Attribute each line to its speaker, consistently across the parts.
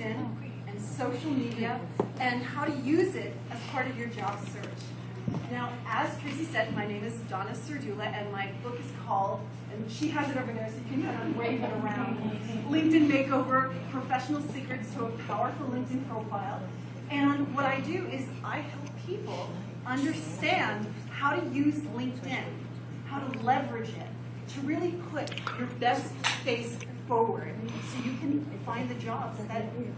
Speaker 1: LinkedIn and social media and how to use it as part of your job search. Now, as Tracy said, my name is Donna Serdula, and my book is called, and she has it over there so you can kind of wave it around, LinkedIn Makeover, Professional Secrets to a Powerful LinkedIn Profile. And what I do is I help people understand how to use LinkedIn, how to leverage it, to really put your best face forward so you can find the jobs that you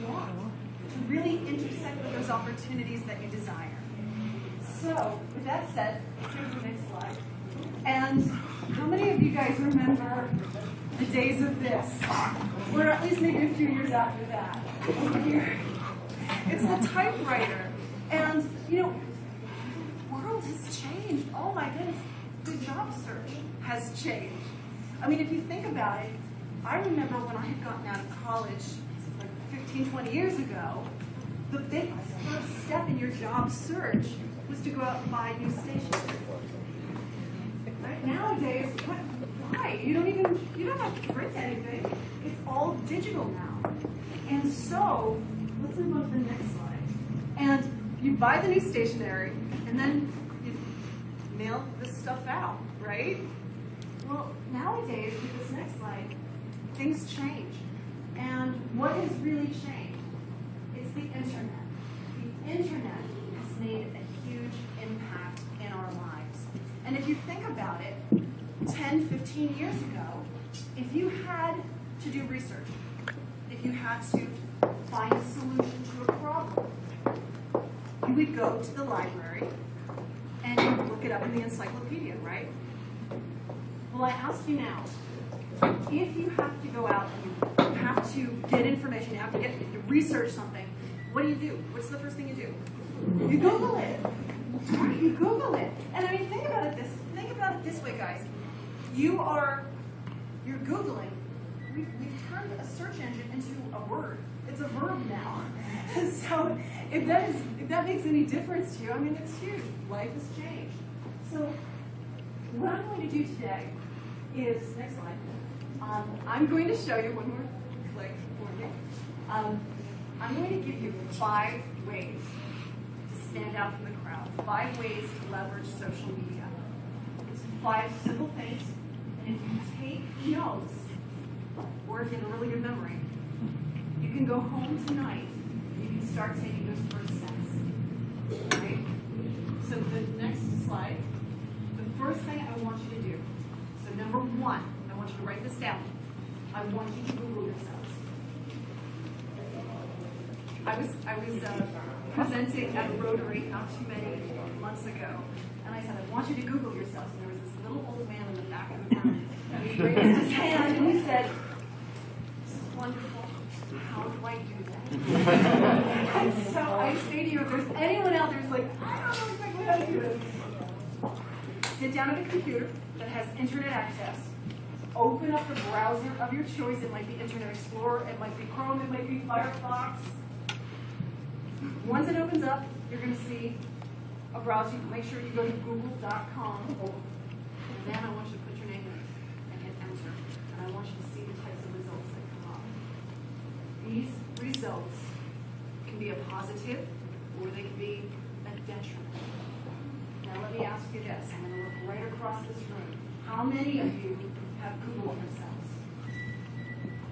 Speaker 1: want, to really intersect with those opportunities that you desire. So, with that said, here's the next slide. And how many of you guys remember the days of this? Or at least maybe a few years after that. Over here. It's the typewriter. And, you know, the world has changed. Oh my goodness. The job search has changed. I mean, if you think about it, I remember when I had gotten out of college like 15, 20 years ago, the big first step in your job search was to go out and buy a new stationery. Right? Nowadays, why? You don't have to print anything. It's all digital now. And so, let's move on to the next slide. And you buy the new stationery, and then you mail this stuff out, right? Well, nowadays, with this next slide, things change. And what has really changed? It's the internet. The internet has made a huge impact in our lives. And if you think about it, 10, 15 years ago, if you had to do research, if you had to find a solution to a problem, you would go to the library and you would look it up in the encyclopedia, right? Well, I ask you now, if you have to go out and you have to get information, you have to research something, what do? What's the first thing you do? You Google it. You Google it. And I mean, think about it this way, guys. You're Googling. We've turned a search engine into a word. It's a verb now. So if that makes any difference to you, I mean, it's huge. Life has changed. So what I'm going to do today is, next slide, I'm going to show you, one more click for me. I'm going to give you 5 ways to stand out from the crowd, 5 ways to leverage social media. It's 5 simple things, and if you take notes, or if you have a really good memory, you can go home tonight and you can start taking those first steps. Right? So the next slide, the first thing I want you to do, so number 1, I want you to write this down. I want you to Google yourselves. I was presenting at a Rotary not too many months ago, and I said, I want you to Google yourselves. And there was this little old man in the back of the room, and he raised his hand and he said, this is wonderful. How do I do that? And so I say to you, if there's anyone out there who's like, I don't know exactly how to do this, sit down at a computer that has internet access. Open up the browser of your choice. It might be Internet Explorer, it might be Chrome, it might be Firefox. Once it opens up, you're going to see a browser. Make sure you go to google.com. And then I want you to put your name in and hit enter. And I want you to see the types of results that come up. These results can be a positive or they can be a detriment. Now let me ask you this. I'm going to look right across this room. How many of you have Googled yourselves?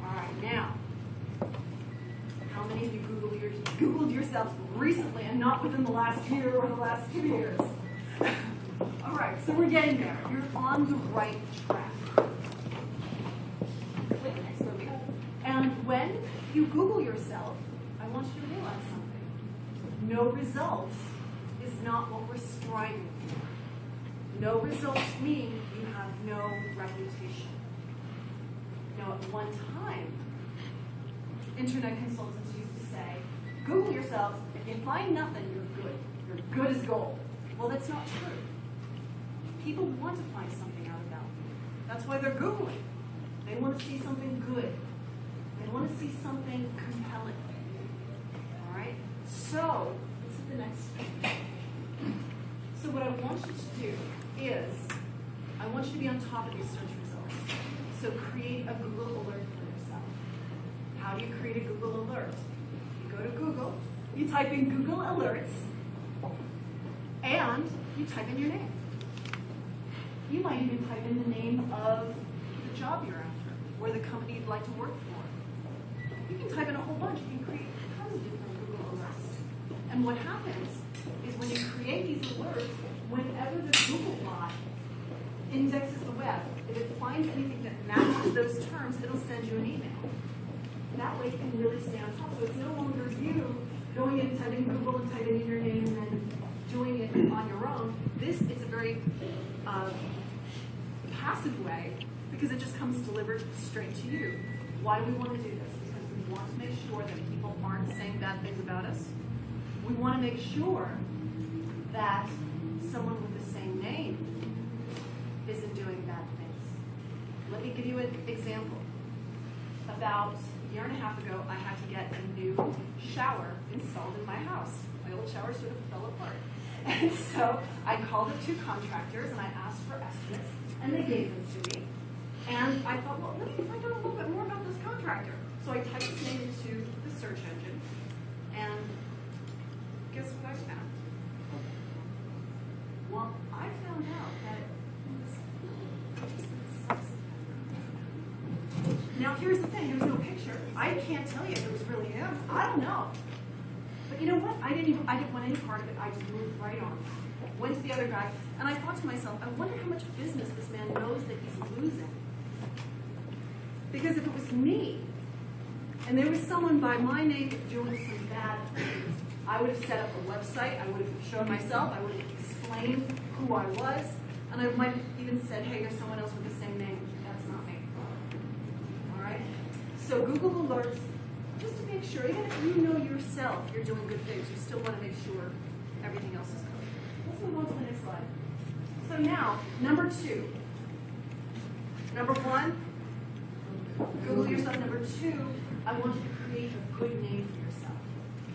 Speaker 1: All right, now, how many of you Googled yourselves recently and not within the last year or the last 2 years? All right, so we're getting there. You're on the right track. Click next movie. And when you Google yourself, I want you to realize something. No results is not what we're striving for. No results mean you have no reputation. Now, at one time, internet consultants used to say, Google yourselves, if you find nothing, you're good. You're good as gold. Well, that's not true. People want to find something out about you. That's why they're Googling. They want to see something good. They want to see something compelling. All right? So, let's hit the next thing. So what I want you to do is, I want you to be on top of these search results. So create a Google alert for yourself. how do you create a Google alert? You go to Google, you type in Google Alerts, and you type in your name. You might even type in the name of the job you're after, or the company you'd like to work for. You can type in a whole bunch. You can create tons of different Google alerts. And what happens is when you create these alerts, whenever the Google bot indexes the web, if it finds anything that matches those terms, it'll send you an email. That way you can really stay on top. So it's no longer you going in, typing Google and typing in your name and then doing it on your own. This is a very passive way because it just comes delivered straight to you. Why do we want to do this? Because we want to make sure that people aren't saying bad things about us. We want to make sure that someone with the same name isn't doing bad things. Let me give you an example. About a year and a half ago, I had to get a new shower installed in my house. My old shower sort of fell apart. And so I called up 2 contractors and I asked for estimates, and they gave them to me. And I thought, well, let me find out a little bit more about this contractor. So I typed his name into the search engine, and guess what I found? Well, I found out that now here's the thing, there's no picture. I can't tell you if it was really him. I don't know. But you know what? I didn't want any part of it. I just moved right on. Went to the other guy, and I thought to myself, I wonder how much business this man knows that he's losing. Because if it was me, and there was someone by my name doing some bad things, I would have set up a website, I would have shown myself, I would have explained who I was, and I might have even said, hey, there's someone else with the same name. That's not me. All right? So Google Alerts, just to make sure, even if you know yourself you're doing good things, you still want to make sure everything else is good. Let's move on to the next slide. So now, number 2. Number 1, Google yourself. Number 2, I want you to create a good name for yourself.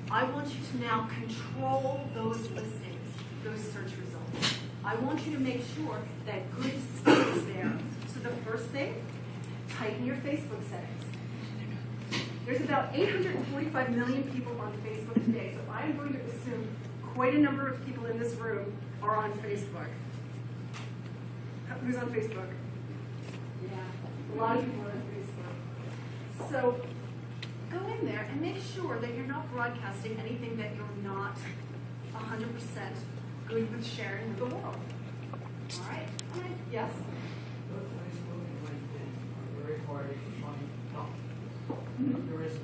Speaker 1: I want you to now control those listings, those search results. I want you to make sure that good stuff is there. So the first thing, tighten your Facebook settings. There's about 845 million people on Facebook today, so I'm going to assume quite a number of people in this room are on Facebook. Who's on Facebook? Yeah, a lot of people are on Facebook. So go in there and make sure that you're not broadcasting anything that you're not 100% good with sharing with the world. All right? Yes?
Speaker 2: Both Facebook and LinkedIn are very hard to find help. There is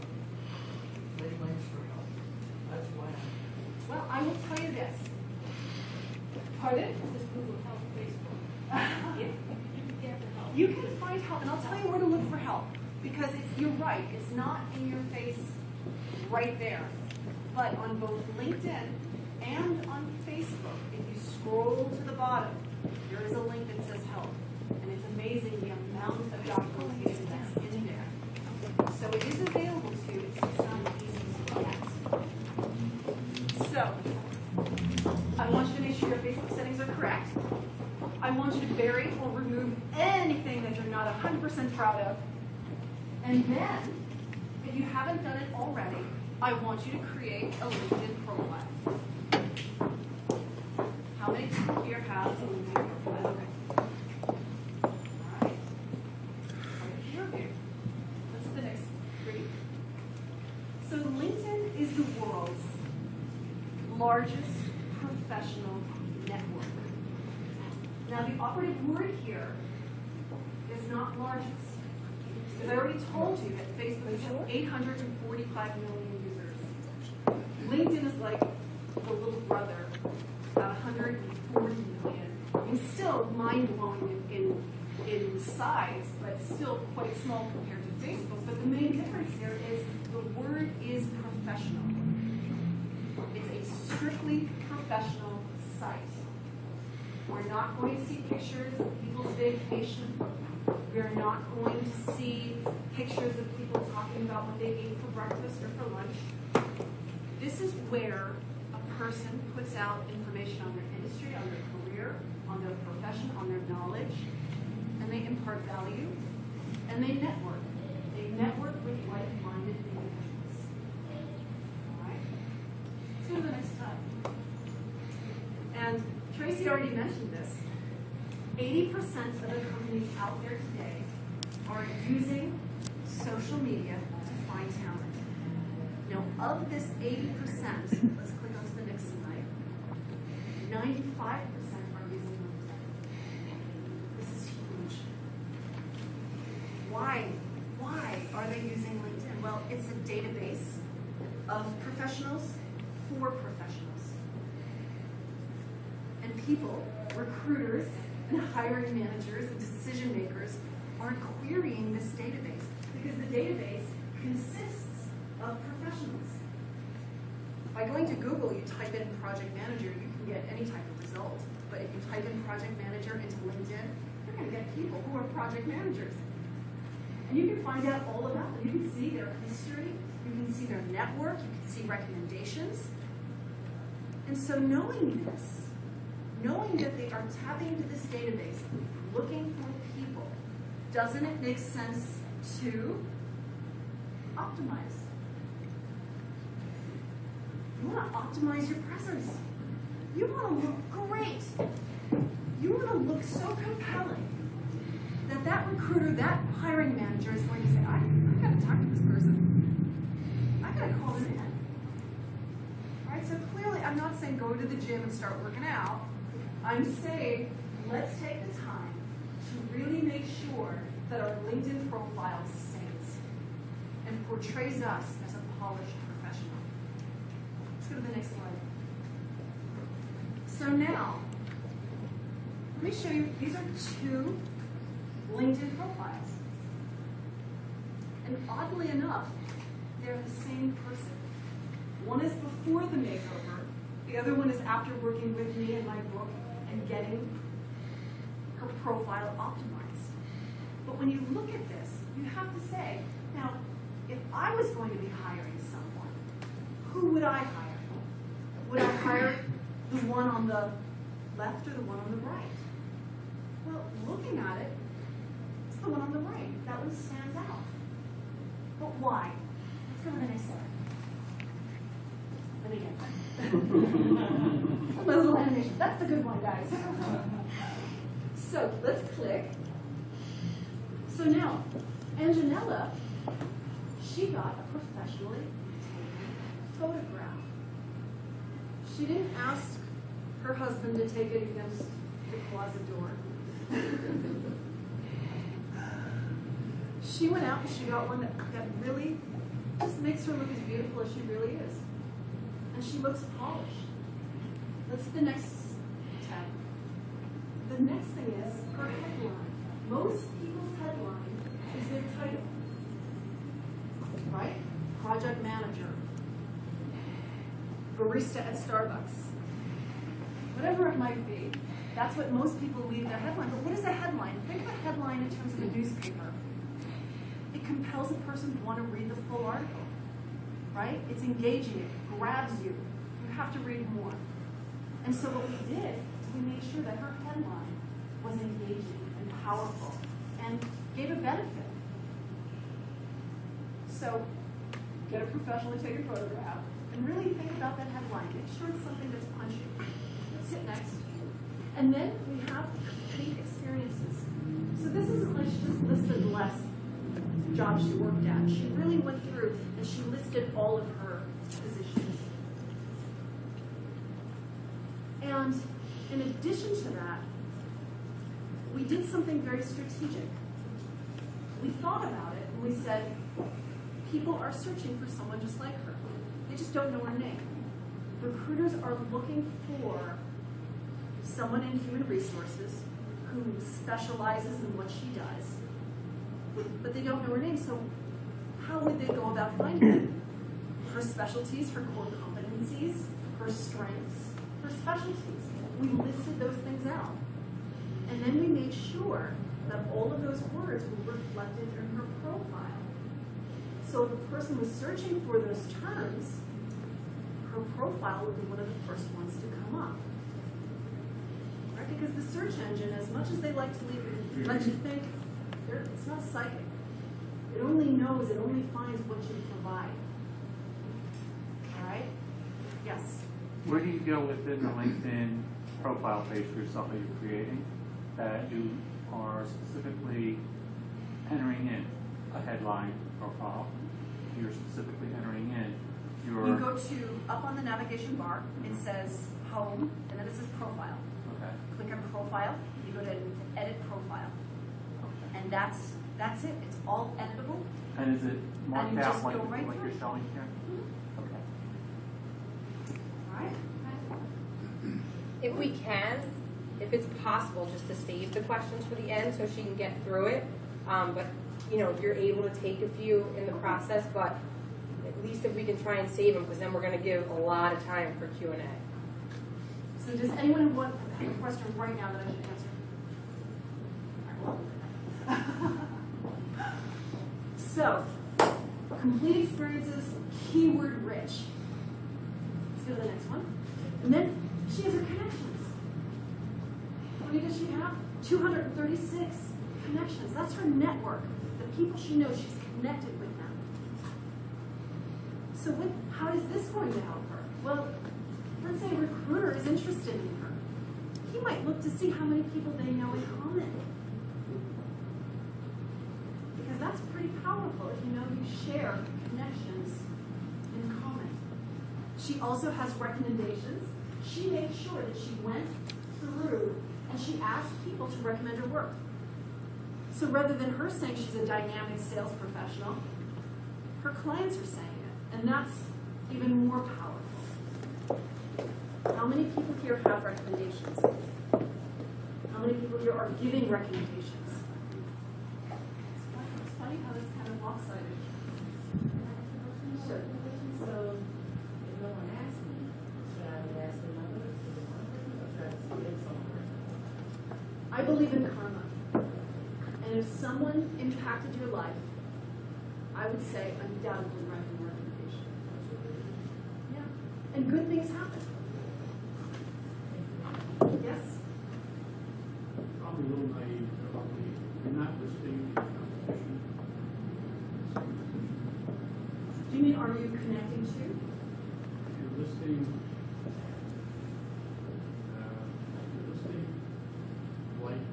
Speaker 2: links for help. That's why.
Speaker 1: Well, I will tell you this. Pardon?
Speaker 3: Just Google help Facebook.
Speaker 1: You can find help, and I'll tell you where to look for help. Because you're right, it's not in your face right there. But on both LinkedIn and on Facebook, if you scroll to the bottom, there is a link that says help. And it's amazing the amount of documentation that's in there. So it is available to you, it's just not easy to get. So, I want you to make sure your Facebook settings are correct. I want you to bury or remove anything that you're not 100% proud of. And then, if you haven't done it already, I want you to create a LinkedIn profile. How many people here have a LinkedIn profile? Okay. All right. Quite a few of you. What's the next 3? So LinkedIn is the world's largest professional network. Now, the operative word here is not largest. Because I already told you that Facebook has 845 million users. LinkedIn is like the little brother, about 140 million. I mean, still mind-blowing in size, but still quite small compared to Facebook. But the main difference here is the word is professional. It's a strictly professional site. We're not going to see pictures of people's vacation. We're not going to see pictures of people talking about what they ate for breakfast or for lunch. This is where a person puts out information on their industry, on their career, on their profession, on their knowledge, and they impart value, and they network. They network with like-minded individuals. All right? Let's go to the next slide. And Tracy already mentioned this. 80% of the companies out there today are using social media to find talent. Now, of this 80%, let's click on to the next slide, 95% are using LinkedIn. This is huge. Why? Why are they using LinkedIn? Well, it's a database of professionals for professionals. And people, recruiters, and hiring managers and decision makers are querying this database because the database consists of professionals. By going to Google, you type in project manager, you can get any type of result. But if you type in project manager into LinkedIn, you're going to get people who are project managers. And you can find out all about them. You can see their history, you can see their network, you can see recommendations. And so knowing this, knowing that they are tapping into this database, looking for people, doesn't it make sense to optimize? You want to optimize your presence. You want to look great. You want to look so compelling that that recruiter, that hiring manager is going to say, I got to talk to this person. I got to call them in. All right, so clearly I'm not saying go to the gym and start working out. I'm saying let's take the time to really make sure that our LinkedIn profile sings and portrays us as a polished professional. Let's go to the next slide. So now, let me show you, these are two LinkedIn profiles. And oddly enough, they're the same person. One is before the makeover, the other one is after working with me in my book and getting her profile optimized. But when you look at this, you have to say, now, if I was going to be hiring someone, who would I hire? Would I hire the one on the left or the one on the right? Well, looking at it, it's the one on the right. That one stands out. But why? Let's go to the next slide. Let me get that. My little animation. That's the good one, guys. So let's click. So now, Anjanella, she got a professionally taken photograph. She didn't ask her husband to take it against the closet door. She went out and she got one that really just makes her look as beautiful as she really is. And she looks polished. Let's see the next tab. The next thing is her headline. Most people's headline is their title. Right? Project manager. Barista at Starbucks. Whatever it might be. That's what most people leave their headline. But what is a headline? Think of a headline in terms of a newspaper. It compels a person to want to read the full article. Right? It's engaging. It grabs you. You have to read more. And so what we did is we made sure that her headline was engaging and powerful and gave a benefit. So get a professionally taken photograph and really think about that headline. Make sure it's something that's punchy. Let's hit next. And then we have complete experiences. So this isn't like she just listed less jobs she worked at. She really went through and she listed all of her positions. And in addition to that, we did something very strategic. We thought about it and we said, people are searching for someone just like her. They just don't know her name. Recruiters are looking for someone in human resources who specializes in what she does, but they don't know her name, so how would they go about finding her? Her specialties, her core competencies, her strengths, her specialties. We listed those things out. And then we made sure that all of those words were reflected in her profile. So if a person was searching for those terms, her profile would be one of the first ones to come up. Right? Because the search engine, as much as they like to let you think, it's not psychic. It only knows, it only finds what you provide. All right? Yes?
Speaker 4: Where do you go within the LinkedIn profile page for yourself that you're creating that you are specifically entering in a headline profile? You're specifically entering in your...
Speaker 1: You go to, up on the navigation bar, it says home, and then it says profile.
Speaker 4: Okay.
Speaker 1: Click on profile, you go to edit profile.
Speaker 4: Okay.
Speaker 1: And that's it. It's all editable.
Speaker 4: And is it marked
Speaker 1: you
Speaker 4: out
Speaker 1: just
Speaker 4: like,
Speaker 1: go right
Speaker 4: like
Speaker 1: through
Speaker 4: you're
Speaker 1: it.
Speaker 4: showing here? Okay.
Speaker 1: All right?
Speaker 5: If we can, if it's possible, just to save the questions for the end so she can get through it. But, you know, if you're able to take a few in the process, but at least if we can try and save them, because then we're going to give a lot of time for Q&A.
Speaker 1: So does anyone have a question right now that I should answer? All right, well. So, complete experiences, keyword rich. Let's go to the next one. And then she has her connections. How many does she have? 236 connections. That's her network. The people she knows, she's connected with them. So how is this going to help her? Well, let's say a recruiter is interested in her. He might look to see how many people they know in common. Because that's pretty powerful if you know you share connections in common. She also has recommendations. She makes sure that she went through and she asked people to recommend her work. So rather than her saying she's a dynamic sales professional, her clients are saying it. And that's even more powerful. How many people here have recommendations? How many people here are giving recommendations? It's funny how it's kind of lopsided. Sure.
Speaker 3: So, if no one asks me, should I be asking others? Is it one person, or should I just give someone?
Speaker 1: I believe in karma. And if someone impacted your life, I would say undoubtedly write a recommendation. Yeah. And good things happen. Yes?
Speaker 6: Probably a little naive, probably. You're not listing the competition.
Speaker 1: Do you mean, are you connecting to?
Speaker 6: You're listing, like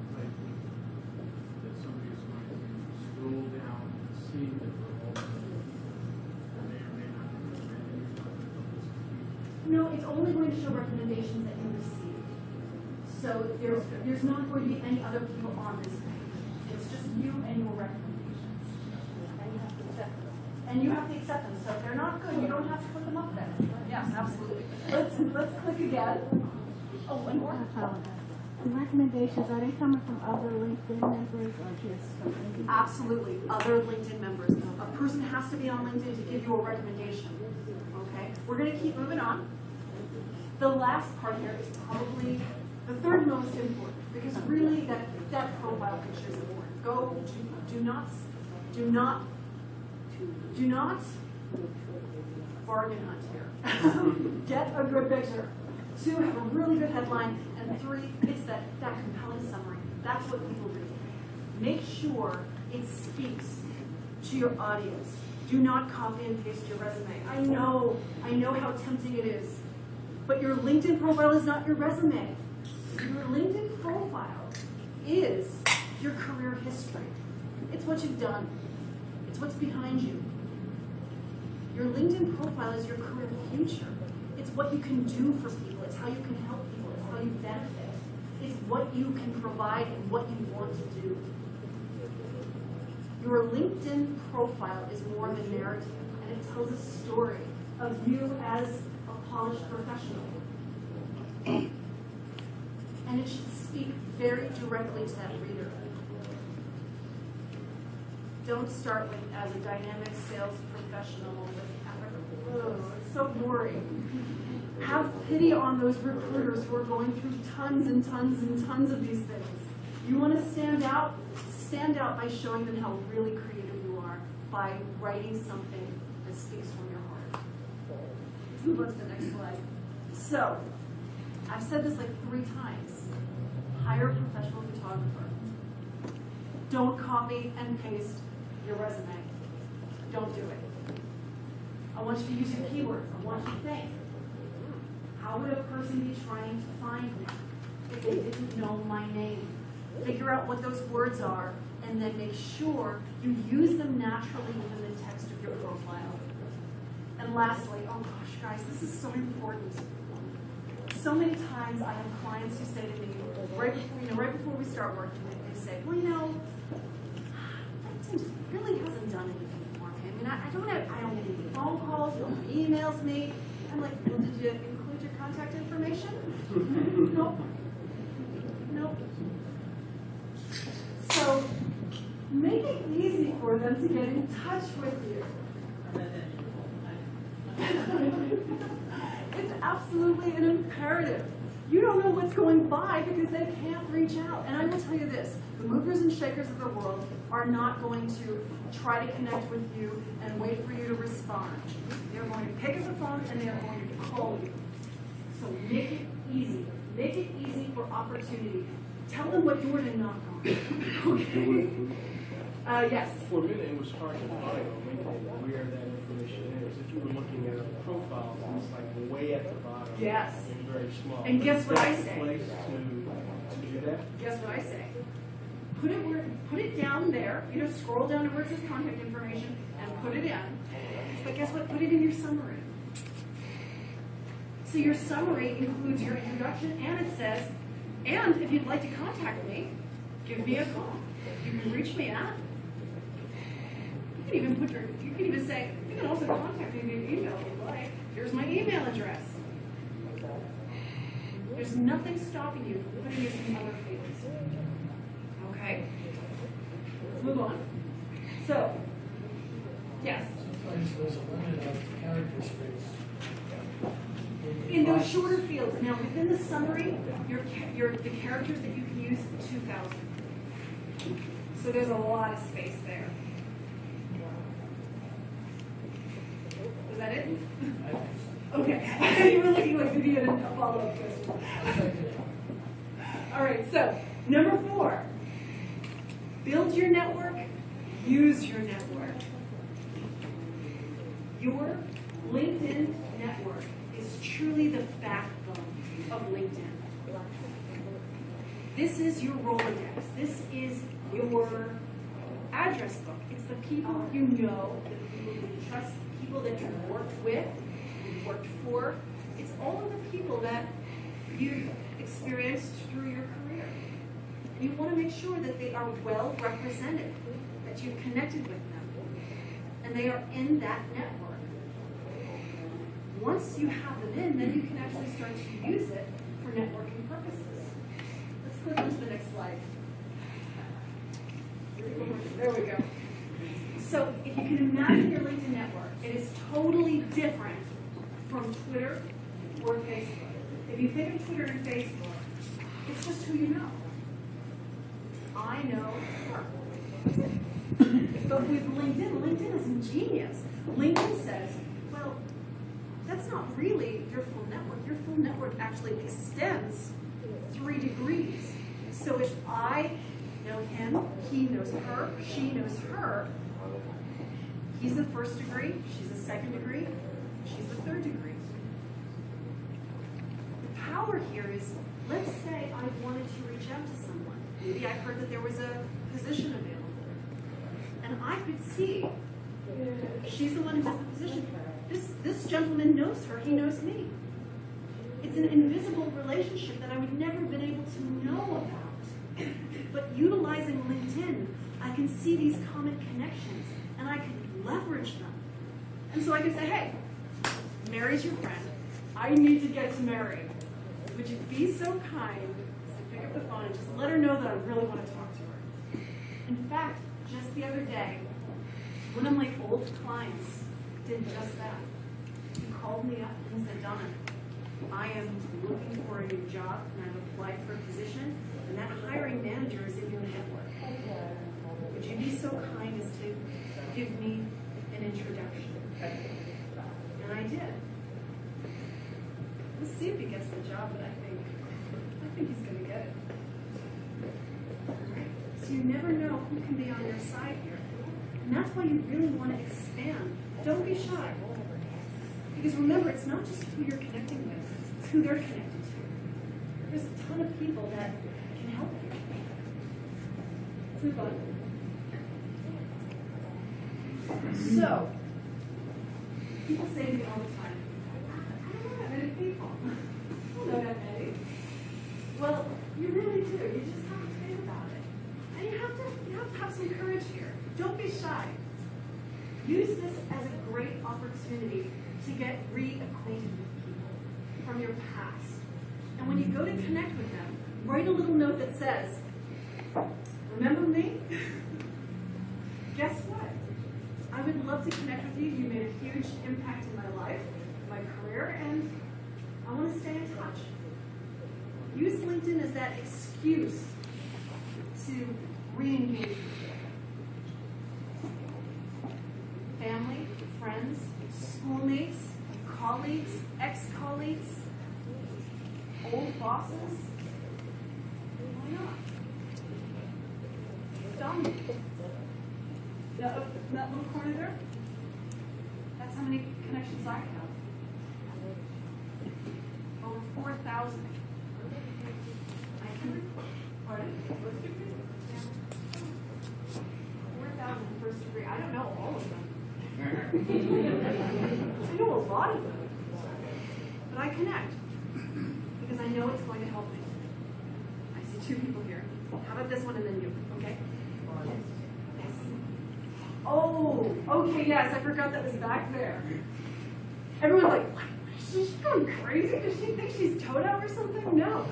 Speaker 6: that somebody is going to scroll down and see that we're all may or may not be recommending you.
Speaker 1: No, it's only going to show recommendations that you receive. So there's not going to be any other people on this page. It's just you and your recommendations. And you have to accept them. And you have to accept them. So if they're not good, you don't have to put them up there. Yes, absolutely. Let's click again. Oh, one more.
Speaker 7: The recommendations, are they coming from other LinkedIn members or just from individuals?
Speaker 1: Absolutely, other LinkedIn members. A person has to be on LinkedIn to give you a recommendation. Okay, we're going to keep moving on. The last part here is probably the third most important because really that profile picture is important. Do not bargain hunt here. Get a good picture. 2, have a really good headline. And 3, it's that compelling summary. That's what people read. Make sure it speaks to your audience. Do not copy and paste your resume. I know how tempting it is. But your LinkedIn profile is not your resume. Your LinkedIn profile is your career history. It's what you've done. It's what's behind you. Your LinkedIn profile is your career future. It's what you can do for people. It's how you can help people. It's how you benefit. It's what you can provide and what you want to do. Your LinkedIn profile is more of a narrative, and it tells a story of you as a polished professional. And it should speak very directly to that reader. Don't start with as a dynamic sales professional with it's so boring. Have pity on those recruiters who are going through tons and tons and tons of these things. You want to stand out by showing them how really creative you are, by writing something that speaks from your heart. Let's move on to the next slide. So, I've said this like 3 times. Hire a professional photographer. Don't copy and paste your resume. don't do it. I want you to use your keywords. I want you to think. How would a person be trying to find me if they didn't know my name? Figure out what those words are, and then make sure you use them naturally within the text of your profile. And lastly, oh gosh, guys, this is so important. So many times I have clients who say to me, right before we start working, they say, well, LinkedIn just really hasn't done anything for me. I mean, I don't get any phone calls, nobody emails me. I'm like, well, did you include your contact information? Nope. Nope. So make it easy for them to get in touch with you. It's absolutely an imperative. You don't know what's going by because they can't reach out. And I will tell you this, the movers and shakers of the world are not going to try to connect with you and wait for you to respond. They're going to pick up the phone and they're going to call you. So make it easy. Make it easy for opportunity. Tell them what door to knock on. Okay? Yes?
Speaker 6: For a minute, it was hard to find on LinkedIn where that information is. If you were looking at a profile, it's like way at the bottom.
Speaker 1: Yes.
Speaker 6: And very small.
Speaker 1: And guess what I
Speaker 6: Is that
Speaker 1: say?
Speaker 6: the place to do that?
Speaker 1: Guess what I say? Put it down there. Scroll down to where it says contact information and put it in. But guess what? Put it in your summary. So your summary includes your introduction, and it says, and if you'd like to contact me, give me a call. You can reach me at. You can even say, you can also contact me via email if you'd like. Here's my email address. There's nothing stopping you from putting it in other fields. Okay? Let's move on. So, yes?
Speaker 2: Sometimes there's a limit of character space.
Speaker 1: In those shorter fields. Now, within the summary, the characters that you can use, 2,000. So there's a lot of space there. Was that it?
Speaker 2: I think so.
Speaker 1: Okay. You were looking like maybe you had a follow-up question. All right, so number 4. Build your network, use your network. Your LinkedIn network is truly the backbone of LinkedIn. This is your Rolodex. This is your address book. It's the people you know, the people you trust, the people that you've worked with, you've worked for. It's all of the people that you've experienced through your career. And you want to make sure that they are well represented, that you've connected with them, and they are in that network. Once you have them in, then you can actually start to use it for networking purposes. Let's click on to the next slide. There we go. So if you can imagine your LinkedIn network, it is totally different from Twitter or Facebook. If you think of Twitter and Facebook, it's just who you know. I know her. But with LinkedIn is ingenious. LinkedIn says, well, that's not really your full network. Your full network actually extends 3 degrees. So if I know him, he knows her, she knows her, he's the 1st degree, she's the 2nd degree, she's the 3rd degree. The power here is, let's say I wanted to reach out to someone. Maybe I heard that there was a position available. And I could see she's the one who has the position. This gentleman knows her, he knows me. It's an invisible relationship that I would never have been able to know about. But utilizing LinkedIn, I can see these common connections, and I can leverage them. And so I can say, hey, Mary's your friend. I need to get to Mary. Would you be so kind to pick up the phone and just let her know that I really want to talk to her? In fact, just the other day, one of my old clients did just that. He called me up and said, Donna, I am looking for a new job, and I've applied for a position, and that hiring manager is in your network. Would you be so kind as to give me an introduction? And I did. Let's see if he gets the job, but I think he's going to get it. So you never know who can be on your side here. And that's why you really want to expand. Don't be shy. Because remember, it's not just who you're connecting with, it's who they're connected to. There's a ton of people that can help you. Let's move on. So, people say to me all the time, I don't know that many people. I don't know that many. Well, you really do. You just have to think about it. And you have to have some courage here. Don't be shy. Use this as a great opportunity to get reacquainted with people from your past. And when you go to connect with them, write a little note that says, remember me? Guess what? I would love to connect with you. You made a huge impact in my life, my career, and I want to stay in touch. Use LinkedIn as that excuse to re-engage with you. Family, friends, schoolmates, colleagues, ex-colleagues, old bosses. Why not? Dominate. That little corner there? That's how many connections I have. Over 4,000. I can, pardon? 4,000 first degree. I don't know all of them. I know a lot of them. But I connect. Because I know it's going to help me. I see 2 people here. How about this one and then you? Okay? Yes. Oh, okay, yes, I forgot that was back there. Everyone's like, what? Is she going crazy? Does she think she's Toto or something? No.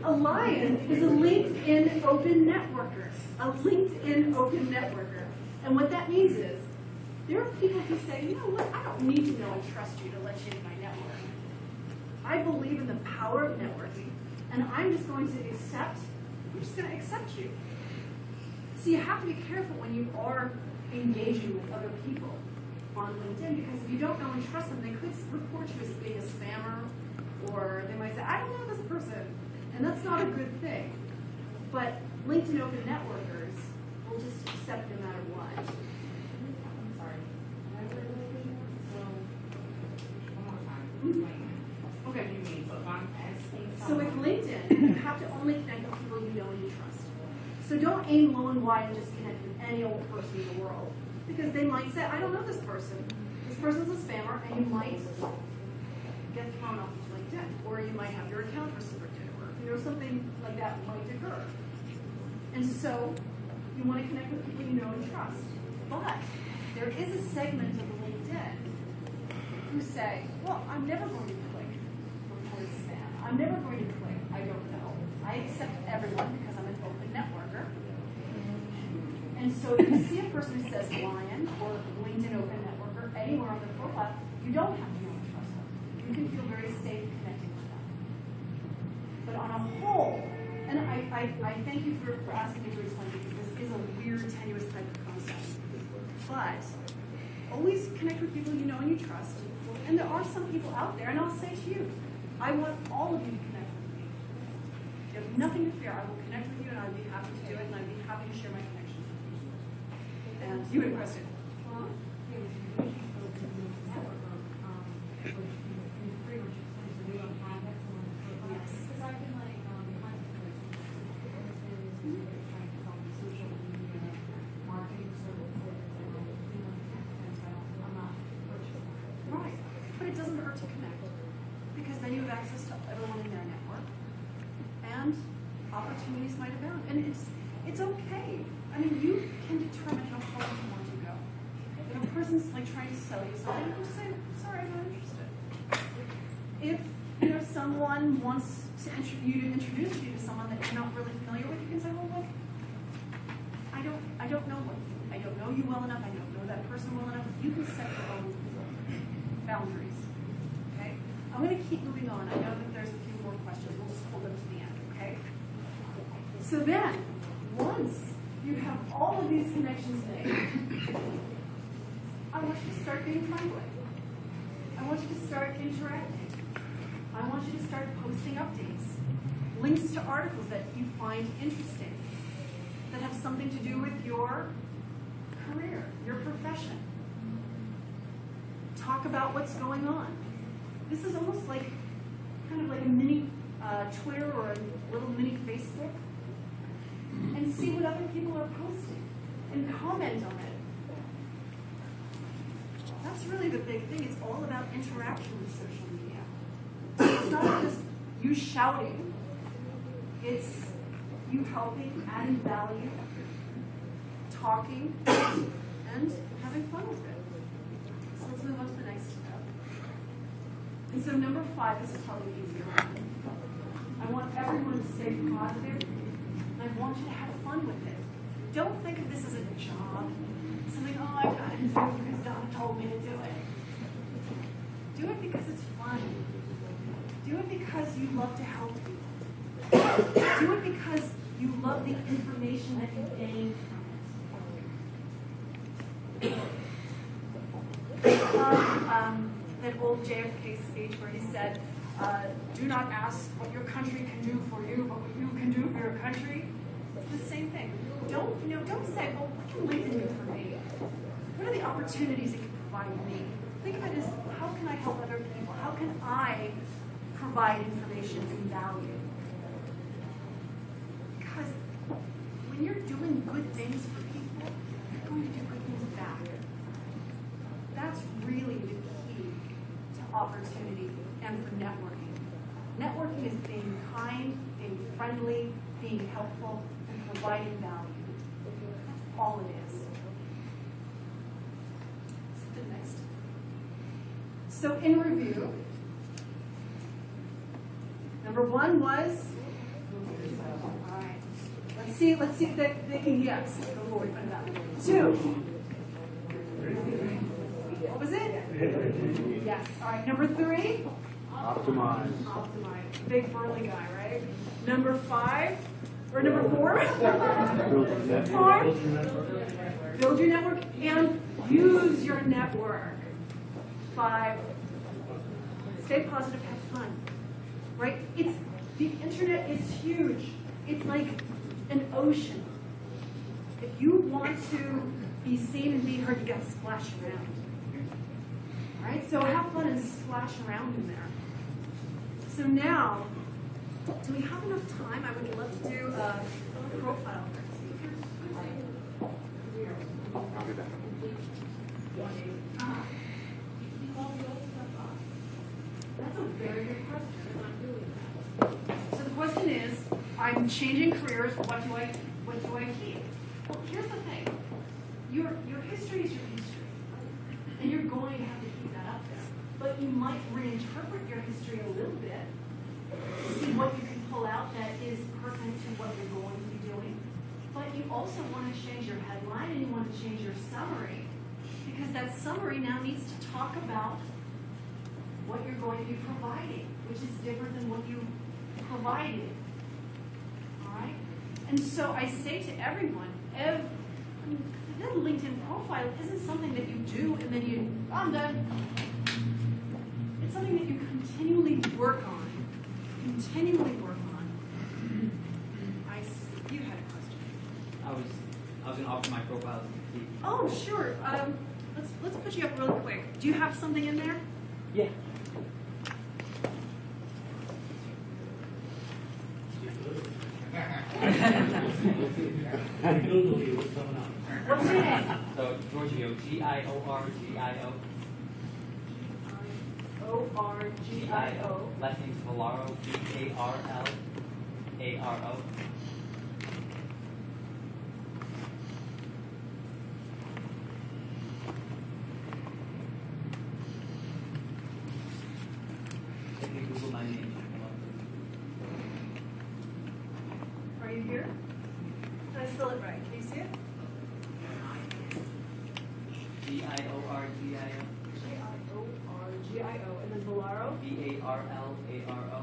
Speaker 1: A lion is a LinkedIn open networker. A LinkedIn open networker. And what that means is, there are people who say, you know what, I don't need to know and trust you to let you in my network. I believe in the power of networking, and I'm just going to accept you. So you have to be careful when you are engaging with other people on LinkedIn, because if you don't know and trust them, they could report you as being a spammer, or they might say, I don't know this person, and that's not a good thing. But LinkedIn open networkers will just accept no matter what.
Speaker 3: I'm sorry. So, one more time. Explain.
Speaker 1: Okay.
Speaker 3: What do you mean? So if I'm asking
Speaker 1: So with
Speaker 3: someone.
Speaker 1: LinkedIn, you have to only connect with people you know and you trust. So don't aim low and wide and just connect with any old person in the world. Because they might say, I don't know this person. This person's a spammer, and you might get thrown off of LinkedIn. Or you might have your account restricted, or something like that might occur. And so you want to connect with people you know and trust. But there is a segment of LinkedIn who say, well, I'm never going to click report spam. I'm never going to click I don't know. I accept everyone because I'm an open networker. And so if you see a person who says lion or LinkedIn open networker anywhere on their profile, you don't have to know and trust them. You can feel very safe connecting with them. But on a whole, and I thank you for asking me to explain, because this is a weird, tenuous type of concept. But always connect with people you know and you trust. And there are some people out there, and I'll say to you, I want all of you to connect with me. You have nothing to fear. I will connect with you, and I'd be happy to do it, and I'd be happy to share my connections with you. And you had a question. Right. But it doesn't hurt to connect, because then you have access to everyone in their network, and opportunities might abound. And it's okay. I mean, you can determine how far you want to go. If a person's like trying to sell you something, you just say, sorry, I'm not interested. If someone wants to you to introduce you to someone that you're not really familiar with, you can say, well, look, I don't know you well enough. I don't know that person well enough. You can set your own boundaries. Okay? I'm going to keep moving on. I know that there's a few more questions. We'll just hold them to the end. Okay? So then, once you have all of these connections made, I want you to start being friendly. I want you to start interacting. I want you to start posting updates, links to articles that you find interesting, that have something to do with your career, your profession. Talk about what's going on. This is almost like kind of like a mini Twitter or a little mini Facebook. And see what other people are posting and comment on it. That's really the big thing. It's all about interaction with social media. It's not just you shouting. It's you helping, adding value, talking, and having fun with it. So let's move on to the next step. And so number 5, this is probably easier. I want everyone to stay positive. I want you to have fun with it. Don't think of this as a job. Something, oh, I got to do it because Donna told me to do it. Do it because it's fun. Do it because you love to help people. Do it because you love the information that you gain from it. That old JFK speech where he said, do not ask what your country can do for you, but what you can do for your country. It's the same thing. Don't say, well, what can LinkedIn do for me? What are the opportunities it can provide me? Think of it as, how can I help other people? How can I provide information and value? Because when you're doing good things for people, you're going to do good things back. That's really the key to opportunity and for networking. Networking is being kind, being friendly, being helpful, and providing value. That's all it is. Let's do the next. So in review, number 1 was, all right, let's see if they can guess before we put it out. 2. What was it? Yes. All right. Number 3.
Speaker 4: Optimize.
Speaker 1: Optimize. Big burly guy, right? Number 5 or number 4. Build your network and use your network. 5. Stay positive. Have fun. Right? The internet is huge. It's like an ocean. If you want to be seen and be heard, you got to splash around. All right, so have fun and splash around in there. So now, do we have enough time? I would love to do a profile.
Speaker 4: I'll do that.
Speaker 1: That's a very good question. So the question is, I'm changing careers. What do I keep? Well, here's the thing. Your history is your history, and you're going to have to keep that up there. But you might reinterpret your history a little bit to see what you can pull out that is pertinent to what you're going to be doing. But you also want to change your headline and you want to change your summary, because that summary now needs to talk about what you're going to be providing, which is different than what you provided. All right? And so I say to everyone, the LinkedIn profile isn't something that you do and then I'm done. It's something that you continually work on. Continually work on. You had a question.
Speaker 8: I was going to offer my profile as a critique.
Speaker 1: Oh, sure. Let's put you up really quick. Do you have something in there?
Speaker 8: Yeah.
Speaker 1: What's your name?
Speaker 8: So Giorgio, Giorgio.
Speaker 1: O-R-G-I-O.
Speaker 8: Last name is Valaro, Barlaro. If you Google my name,
Speaker 1: Are you here? Did I spell it right? Can you see it?
Speaker 8: Giorgio.
Speaker 1: G-I-O-R-G-I-O. And then Valaro?
Speaker 8: Barlaro.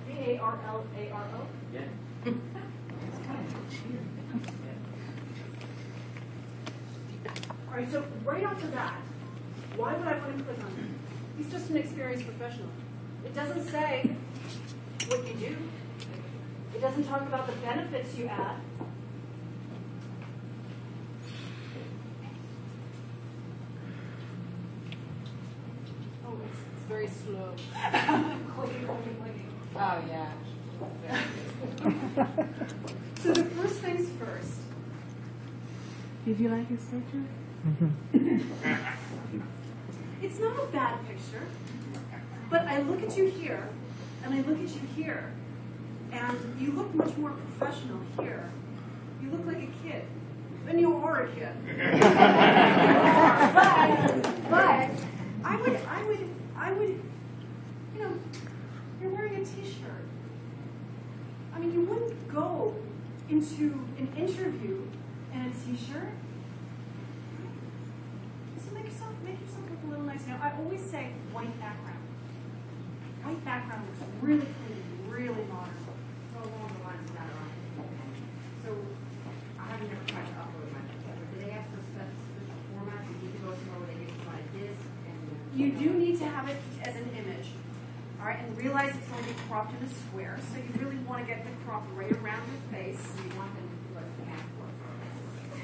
Speaker 1: B-A-R-L-A-R-O?
Speaker 8: Yeah.
Speaker 1: All right, so right after that, why would I want to click on him? He's just an experienced professional. It doesn't say what you do. It doesn't talk about the benefits you add. Oh, it's very slow. Clicking, clicking, clicking.
Speaker 3: Oh, yeah.
Speaker 1: So the first things first.
Speaker 7: Did you like his picture?
Speaker 1: It's not a bad picture, but I look at you here, and I look at you here, and you look much more professional here. You look like a kid, and you are a kid. but I would, you know, you're wearing a T-shirt. I mean, you wouldn't go into an interview in a T-shirt. So make yourself look a little nice. Now, I always say white background. White background looks really clean, really modern.
Speaker 3: So along the lines of that, so I have never tried to upload my picture. Do they ask for special format? Do you need to go somewhere where they give somebody this?
Speaker 1: You do need to have it as an image. All right, and realize it's going to be cropped in a square, so you really want to get the crop right around your face.
Speaker 3: Do you want them to do like a passport?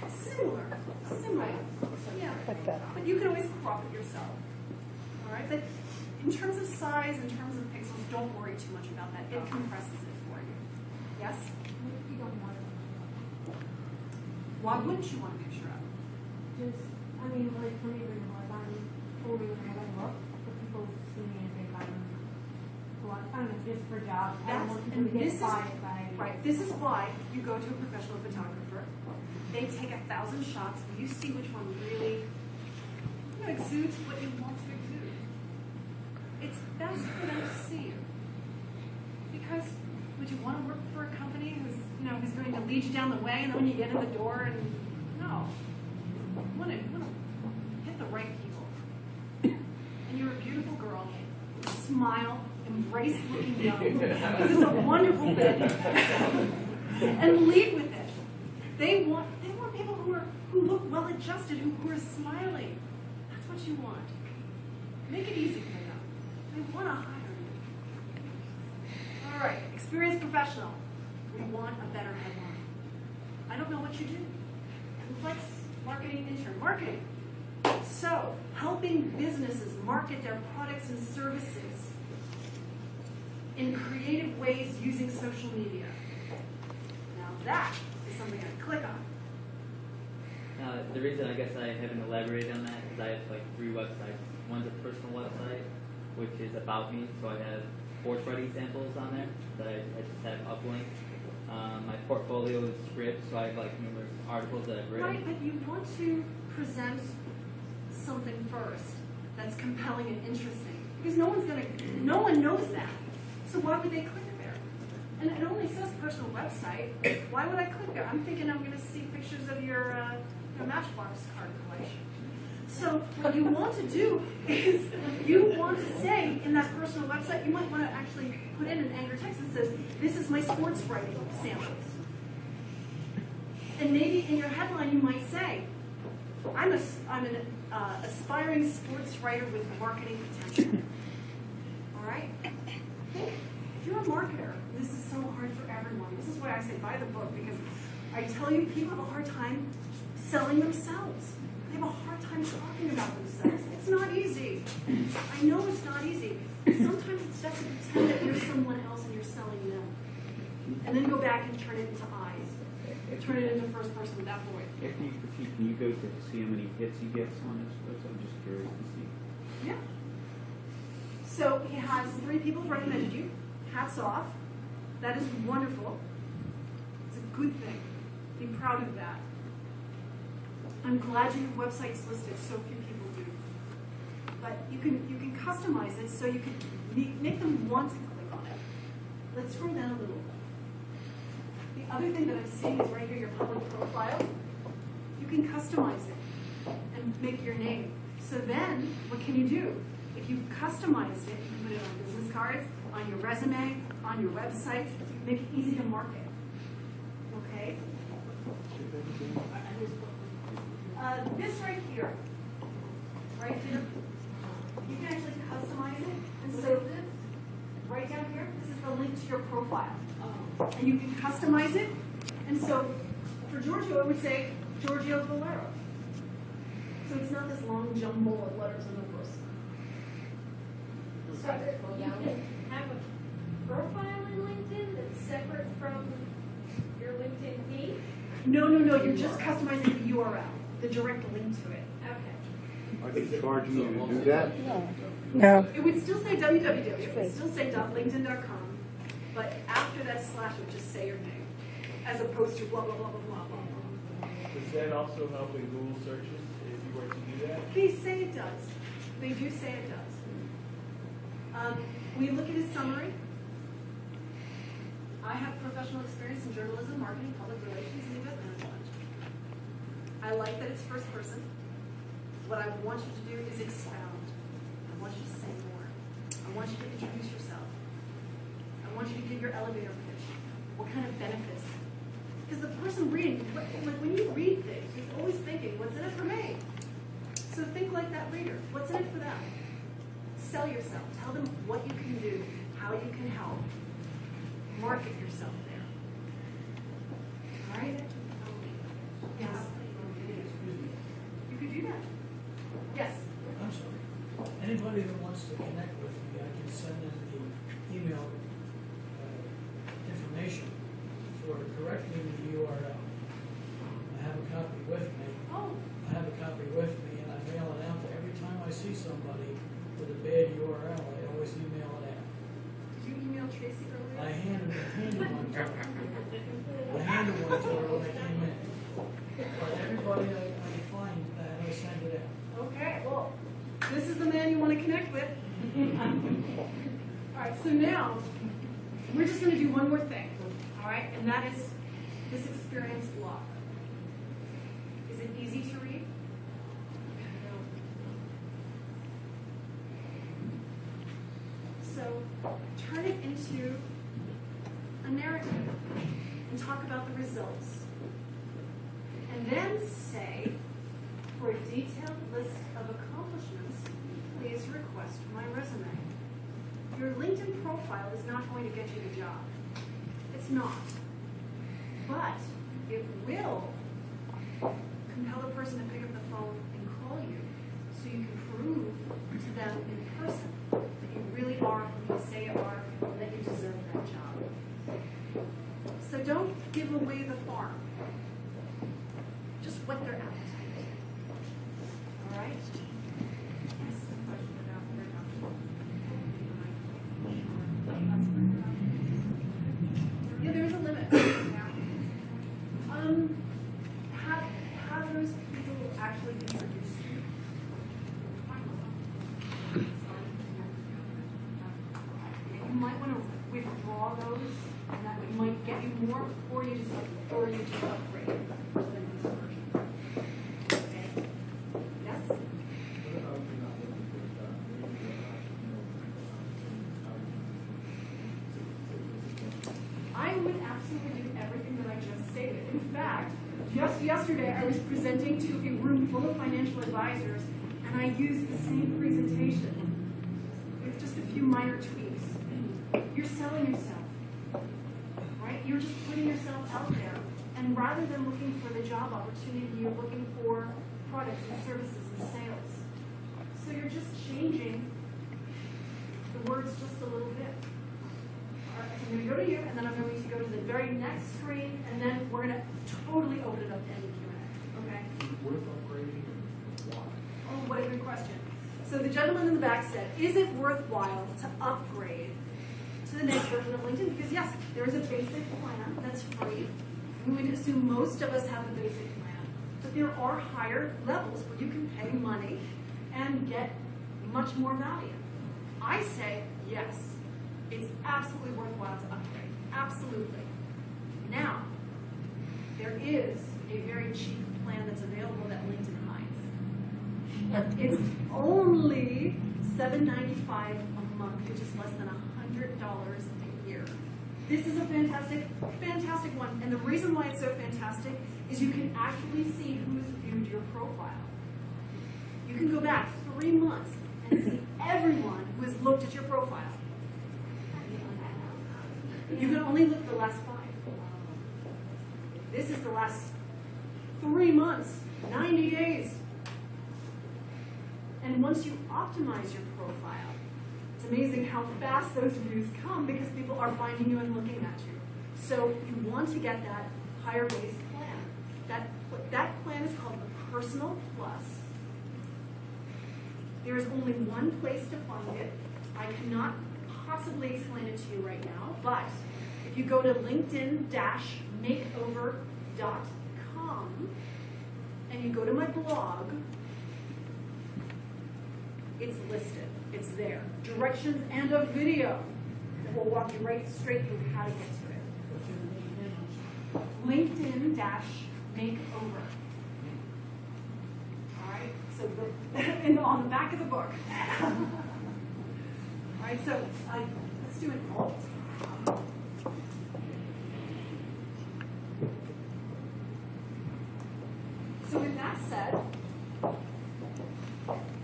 Speaker 1: Similar. Yeah. But you can always crop it yourself. All right, but in terms of size, in terms of pixels, don't worry too much about that. It compresses it for you. Yes?
Speaker 3: You don't want it.
Speaker 1: Why wouldn't you want a picture of?
Speaker 9: Just, I mean, like for me, like I'm older than I look, but people see me and think I'm, well, I don't know, just for jobs. I don't want people to get biased by.
Speaker 1: Right. This is why you go to a professional photographer. They take 1,000 shots, and you see which one really, exudes what you want to exude. It's best for them to see you. Because would you want to work for a company who's going to lead you down the way, and then when you get in the door, and no, you want to hit the right people. And you're a beautiful girl. Smile, embrace looking young. This is a wonderful thing. And lead with it. They want people who look well adjusted, who are smiling. That's what you want. Make it easy for them. They want to hire you. All right, experienced professional. We want a better headline. I don't know what you do. Complex marketing intern. Marketing. So, helping businesses market their products and services in creative ways using social media. Now that is something I click on.
Speaker 8: The reason I guess I haven't elaborated on that is I have like 3 websites. One's a personal website, which is about me, so I have sports writing samples on there that I just have uplinked. My portfolio is scripts, so I have like numerous articles that I've written.
Speaker 1: Right, but you want to present something first that's compelling and interesting, because no one knows that. So why would they click there? And it only says personal website. Why would I click there? I'm thinking I'm going to see pictures of your Matchbox card collection. So what you want to do is you want to say in that personal website, you might want to actually put in an anchor text that says, this is my sports writing samples. And maybe in your headline you might say, I'm an aspiring sports writer with marketing potential. All right? If you're a marketer, this is so hard for everyone. This is why I say buy the book, because I tell you, people have a hard time selling themselves. They have a hard time talking about themselves. It's not easy. I know it's not easy. Sometimes it's just to pretend that you're someone else and you're selling them. And then go back and turn it into eyes. Turn it into first person with that voice.
Speaker 10: After you critique, can you go to see how many hits he gets on his website? I'm just curious to see.
Speaker 1: Yeah. So he has 3 people who've recommended you. Hats off. That is wonderful. It's a good thing. Be proud of that. I'm glad your website's listed. So few people do. But you can customize it so you can make them want to click on it. Let's scroll down a little. The other thing that I'm seeing is right here, your public profile. You can customize it and make your name. So then, what can you do? If you've customized it, you can put it on business cards, on your resume, on your website. Make it easy to market. Okay? This right here, you can actually customize it. And so right down here, this is the link to your profile. And you can customize it. And so for Giorgio, it would say Giorgio Valero. So it's not this long jumble of letters and numbers.
Speaker 9: So you can have a profile in LinkedIn that's separate from your LinkedIn feed?
Speaker 1: No, you're just customizing the URL, the direct link to it.
Speaker 9: Okay.
Speaker 11: Are they charging you to do that?
Speaker 7: No.
Speaker 1: It would still say www, it would still say .linkedin.com, but after that slash it would just say your name, as opposed to blah, blah, blah, blah, blah, blah, blah.
Speaker 6: Does that also help in Google searches if you were to do that?
Speaker 1: They say it does. They do say it does. When you look at his summary, I have professional experience in journalism, marketing, public relations, and event management. I like that it's first person. What I want you to do is expound. I want you to say more. I want you to introduce yourself. I want you to give your elevator pitch. What kind of benefits? Because the person reading, like when you read things, you're always thinking, what's in it for me? So think like that reader. What's in it for them? Sell yourself. Tell them what you can do, how you can help. Market yourself there. All right? Yes. You could do that. Yes.
Speaker 2: I'm sorry. Anybody that wants to connect with me, I can send them the email information for correcting the URL. I have a copy with me.
Speaker 1: Oh.
Speaker 2: I have a copy with me, and I mail it out to every time I see somebody with a bad URL. I always email it out.
Speaker 1: Did you email Tracy earlier?
Speaker 2: I handed one to her. I handed one to her when I came in. But everybody I find, I send it out.
Speaker 1: Okay, well, this is the man you want to connect with. All right, so now we're just going to do one more thing, all right, and that is this experience block. Is it easy to read? So turn it into a narrative and talk about the results. And then say, for a detailed list of accomplishments, please request my resume. Your LinkedIn profile is not going to get you the job. It's not. But it will compel a person to pick up the phone and call you so you can prove to them in person that you really are who you say you are and that you deserve that job. So don't give away the farm. Just whet their appetite. All right? Yes, a question about their yeah, there is a limit. Have those people actually introduced you? You might want to withdraw those, and that might get you more, or you just upgrade to the next version. Okay? Yes? I would absolutely do everything that I just stated. In fact, just yesterday I was presenting to a room full of financial advisors, and I used the same presentation with just a few minor tweaks. You're selling yourself, right? You're just putting yourself out there. And rather than looking for the job opportunity, you're looking for products and services and sales. So you're just changing the words just a little bit. All right, so I'm going to go to you, and then I'm going to go to the very next screen, and then we're going to totally open it up to any Q&A. Okay?
Speaker 6: Worth upgrading and why?
Speaker 1: Oh, what a good question. So the gentleman in the back said, is it worthwhile to upgrade to the next version of LinkedIn? Because yes, there is a basic plan that's free. We would assume most of us have a basic plan. But there are higher levels where you can pay money and get much more value. I say yes. It's absolutely worthwhile to upgrade. Absolutely. Now, there is a very cheap plan that's available that LinkedIn hides. It's only $7.95 a month, which is less than $100 a year. This is a fantastic, fantastic one. And the reason why it's so fantastic is you can actually see who's viewed your profile. You can go back 3 months and see everyone who has looked at your profile. You can only look the last 5. This is the last 3 months, 90 days. And once you optimize your profile, it's amazing how fast those views come because people are finding you and looking at you. So you want to get that higher base plan. That plan is called the Personal Plus. There is only one place to find it. I cannot possibly explain it to you right now, but if you go to LinkedIn-makeover.com and you go to my blog, it's listed. It's there. Directions and a video that will walk you right straight through how to get to it. LinkedIn-makeover. All right, so on the back of the book. All right, so let's do an alt. So with that said,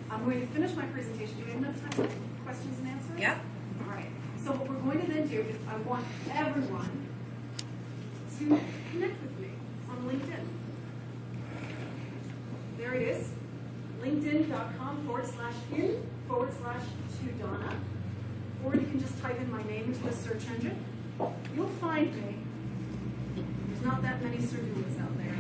Speaker 1: I'm going to finish my presentation. Do we have enough time for questions and answers?
Speaker 5: Yep.
Speaker 1: All right. So what we're going to then do is I want everyone to connect with me on LinkedIn. There it is. LinkedIn.com/in/to-Donna. Or you can just type in my name into the search engine. You'll find me. There's not that many Serdulas out there.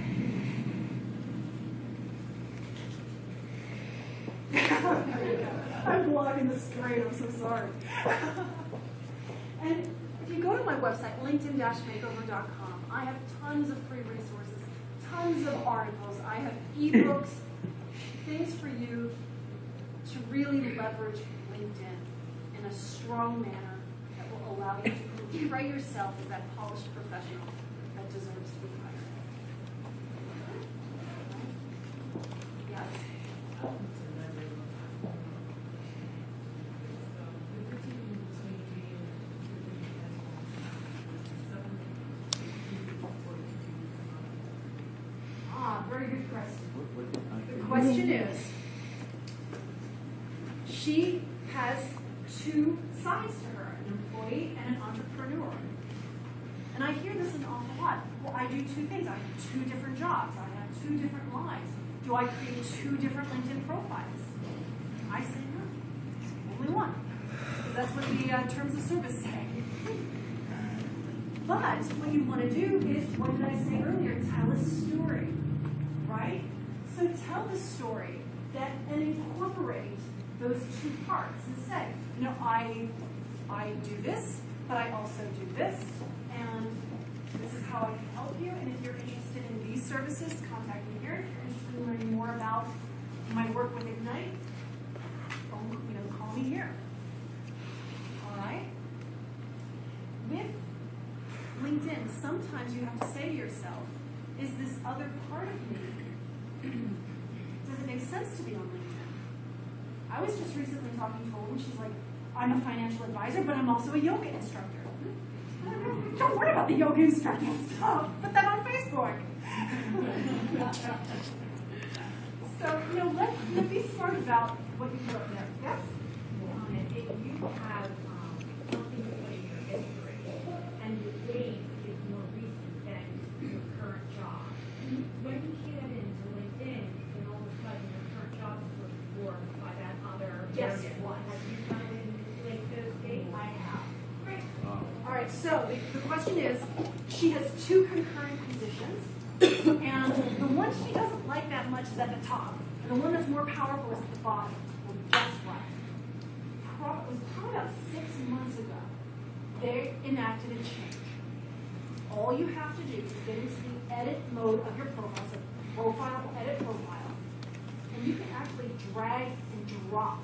Speaker 1: There you go. I'm blocking the screen. I'm so sorry. And if you go to my website, linkedin-makeover.com, I have tons of free resources, tons of articles. I have ebooks, things for you to really leverage LinkedIn in a strong manner that will allow you to portray yourself as that polished professional that deserves to be hired. Yes? Very good question. The question is, she has 2 sides to her, an employee and an entrepreneur. And I hear this an awful lot. Well, I do 2 things. I have 2 different jobs. I have 2 different lives. Do I create 2 different LinkedIn profiles? I say no. Only one. Because that's what the terms of service say. But what you want to do is, what did I say earlier? Tell a story. Right? So tell the story and incorporate those 2 parts and say, you know, I do this, but I also do this, and this is how I can help you. And if you're interested in these services, contact me here. If you're interested in learning more about my work with Ignite, call me here. All right? With LinkedIn, sometimes you have to say to yourself, is this other part of me, does it make sense to be on LinkedIn? I was just recently talking to a woman, she's like, I'm a financial advisor, but I'm also a yoga instructor. Don't worry about the yoga instructor stuff. Put that on Facebook. So, let's be smart about what you put up there. Yes?
Speaker 9: If you have something to put in your history, and your date is more recent than your current job, when you key that into LinkedIn, then all of a sudden your current job is performed by that other
Speaker 1: Yes.
Speaker 9: area. What? Have you found it in those dates?
Speaker 1: I have.
Speaker 9: Great.
Speaker 1: All right, so the question is, she has 2 concurrent positions, and the one she doesn't like that much is at the top, and the one that's more powerful is at the bottom. Well, guess what? It was probably about 6 months ago, they enacted a change. All you have to do is get into the edit mode of your profile, so profile, edit profile, and you can actually drag and drop.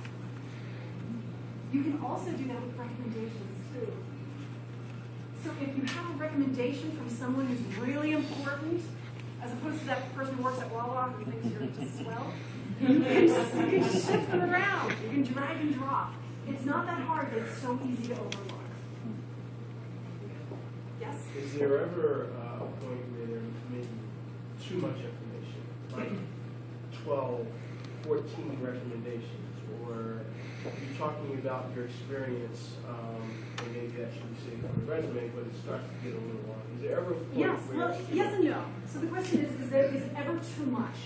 Speaker 1: You can also do that with recommendations too. So if you have a recommendation from someone who's really important, as opposed to that person who works at Wawa who thinks you're just swell, you can shift them around. You can drag and drop. It's not that hard, but it's so easy to overlook. Yes?
Speaker 12: Is there ever a point where there may be too much information, like 12, 14 recommendations, or you're talking about your experience, and maybe that should be saved for resume, but it starts to get a little long. Is there ever a point
Speaker 1: Yes,
Speaker 12: where
Speaker 1: well, yes and no. So the question is it ever too much?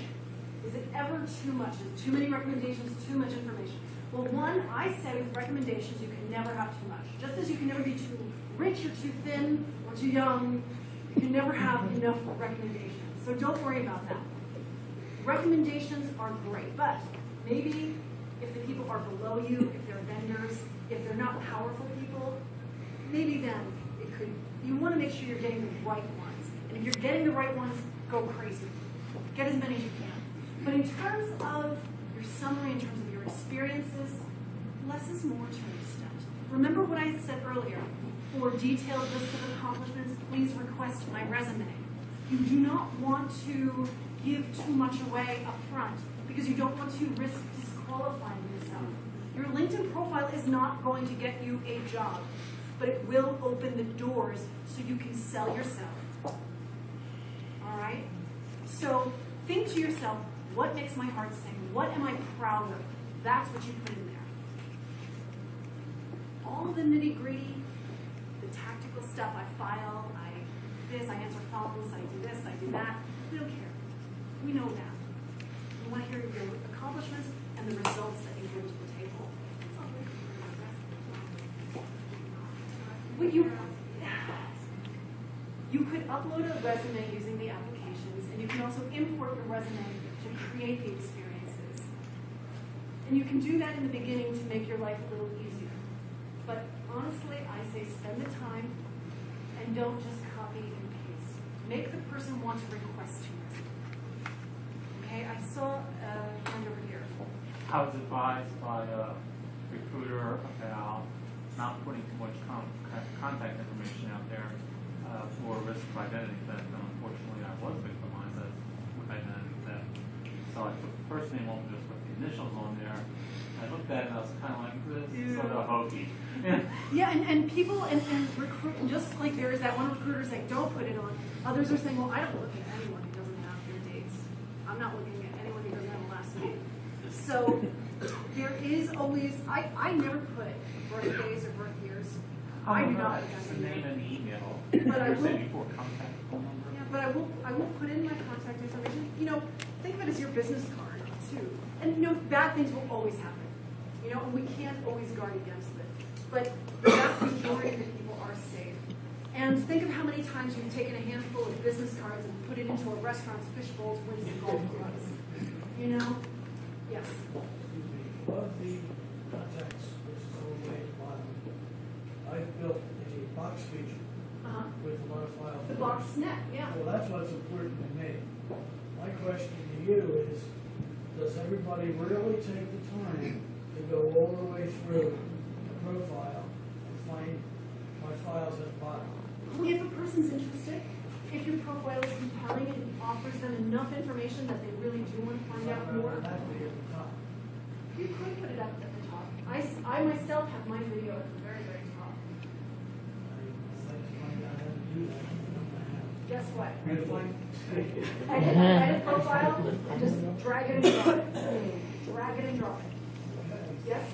Speaker 1: Is it ever too much? Is too many recommendations, too much information? Well, one, I say with recommendations, you can never have too much. Just as you can never be too rich or too thin or too young, you can never have enough recommendations. So don't worry about that. Recommendations are great, but maybe if the people are below you, if they're vendors, if they're not powerful people, maybe then it could, you want to make sure you're getting the right ones. And if you're getting the right ones, go crazy. Get as many as you can. But in terms of your summary, in terms of your experiences, less is more to an extent. Remember what I said earlier. For detailed lists of accomplishments, please request my resume. You do not want to give too much away up front because you don't want to risk disqualifying yourself. Your LinkedIn profile is not going to get you a job, but it will open the doors so you can sell yourself. All right? So think to yourself, what makes my heart sing? What am I proud of? That's what you put in there. All the nitty-gritty, the tactical stuff, I file, I answer phones, I do this, I do that. We don't care. We know that. We want to hear your accomplishments and the results that you bring to the table. You could upload a resume using the applications, and you can also import your resume to create the experiences. And you can do that in the beginning to make your life a little easier. But honestly, I say spend the time and don't just copy and paste. Make the person want to request your resume. Okay, I saw a hand over here.
Speaker 4: I was advised by a recruiter about not putting too much contact information out there for risk of identity theft. And unfortunately, I was victimized with identity theft. So I took the first name over, just put the initials on there. I looked at it and I was kind of like, this is sort of hokey.
Speaker 1: Yeah, and people and recruit, just like there is that one recruiter saying, don't put it on. Others are saying, well, I don't look at anyone who doesn't have their dates. I'm not looking at anyone who doesn't have a last name. So there is always, I never put birthdays or birth years. I do not put
Speaker 4: Just
Speaker 1: that
Speaker 4: the
Speaker 1: in
Speaker 4: name
Speaker 1: there.
Speaker 4: and the email.
Speaker 1: But I will-
Speaker 4: before contact phone number.
Speaker 1: Yeah, but I will put in my contact information. You know, think of it as your business card too. And you know, bad things will always happen. You know, and we can't always guard against it. But the vast majority of the people are safe. And think of how many times you've taken a handful of business cards and put it into a restaurant's fishbowl to win some golf clubs. You know? Yes.
Speaker 2: Excuse me, above the contacts, which is all the way at the bottom, I've built a box feature with a lot of files.
Speaker 1: The box snap, yeah.
Speaker 2: Well, that's what's important to me. My question to you is, does everybody really take the time to go all the way through the profile and find my files at the bottom?
Speaker 1: If a person's interested, if your profile is compelling and offers them enough information that they really do want to find out more,
Speaker 2: That would be at the top.
Speaker 1: you could put it up at the top. I myself have my video at the very, very top.
Speaker 2: I'd like to find out how to do that.
Speaker 1: Guess what?
Speaker 2: Beautiful.
Speaker 1: Edit profile, and just drag it and drop it. Drag it and drop it. Yes?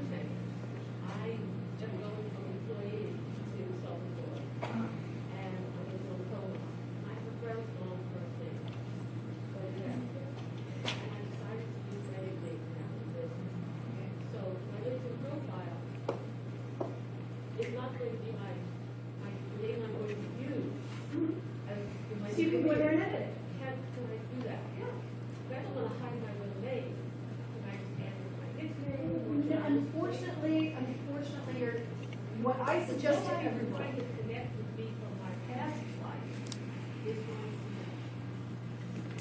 Speaker 9: I am going from employee to self-employed. And I was on the phone. I have a friend on birthday. And I decided to use wedding date now for business. So my LinkedIn profile is not going to be my name I'm going to use. As my
Speaker 1: So you can go there and edit it.
Speaker 9: Can I do that? Yeah. But I don't want to hide my resume. Can I just add my nickname?
Speaker 1: No, unfortunately, what I suggest to
Speaker 9: Trying
Speaker 1: everybody.
Speaker 9: to connect with me from my past life is going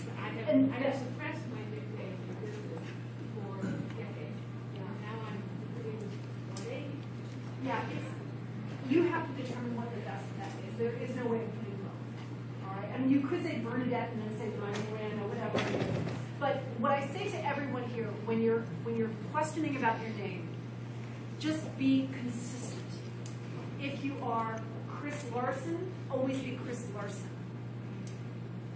Speaker 9: to. I have suppressed my nickname in business for decades. Now I'm doing one age.
Speaker 1: Yeah, you have to determine what the best bet is. There is no way of putting both. All right, I mean, you could say Bernadette and then say Brian Wynn or whatever it is. But what I say to everyone here, when you're questioning about your name, just be consistent. If you are Chris Larson, always be Chris Larson.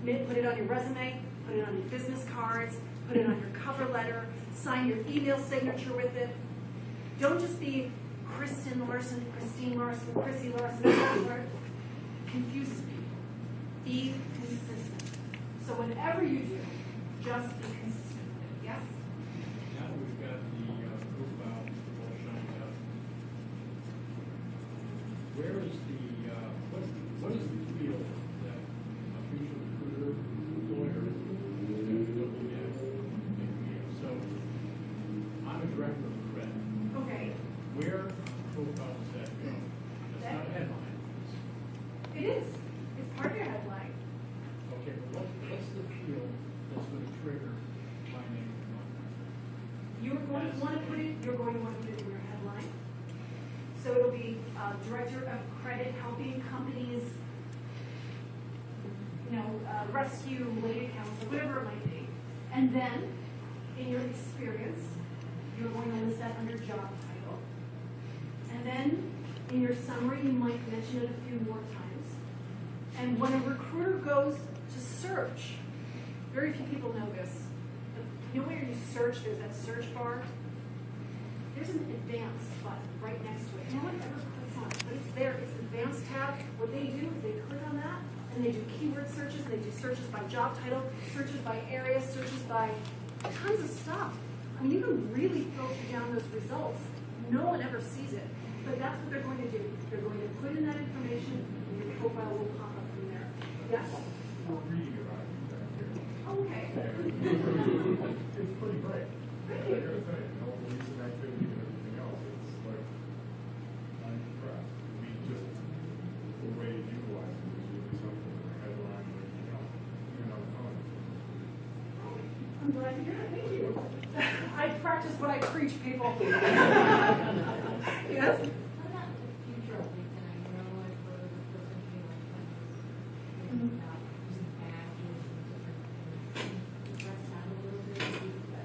Speaker 1: Put it on your resume, put it on your business cards, put it on your cover letter, sign your email signature with it. Don't just be Kristen Larson, Christine Larson, Chrissy Larson, confuses people. Be consistent. So whatever you do, just be consistent with it. Yes?
Speaker 6: Now that we've got the profile all shined up, where is the, what is the field that a future recruiter, employer is going to be looking at? So, I'm a director of credit.
Speaker 1: Okay.
Speaker 6: Where profile does that go? That's not a headline.
Speaker 1: It is. It's part of your headline.
Speaker 6: Okay, but what's the field that's going to trigger my name and contact?
Speaker 1: You're going to want to put it in your headline. So it'll be director of credit, helping companies, rescue related accounts, or whatever it might be. And then, in your experience, you're going to list that under job title. And then, in your summary, you might mention it a few more times. And when a recruiter goes to search, very few people know this. You know when you search, there's that search bar? There's an advanced button right next to it. No one ever clicks on it, but it's there. It's the advanced tab. What they do is they click on that, and they do keyword searches, and they do searches by job title, searches by area, searches by tons of stuff. I mean, you can really filter down those results. No one ever sees it, but that's what they're going to do. They're going to put in that information, and your profile will pop up from there. Yes?
Speaker 6: We're reading about it back here.
Speaker 1: Okay.
Speaker 6: It's pretty great.
Speaker 1: Thank
Speaker 6: I
Speaker 1: you.
Speaker 6: gotta say, all the recent activity and everything else, it's like, I'm impressed. I mean, just the way to utilize it is really something, the headline, on the phone.
Speaker 1: I'm glad to hear it. Thank you. I practice what I preach, people. Yes?
Speaker 9: What about the future of LinkedIn? I know I've heard of the person being like, using badges and different things. Address that a little bit.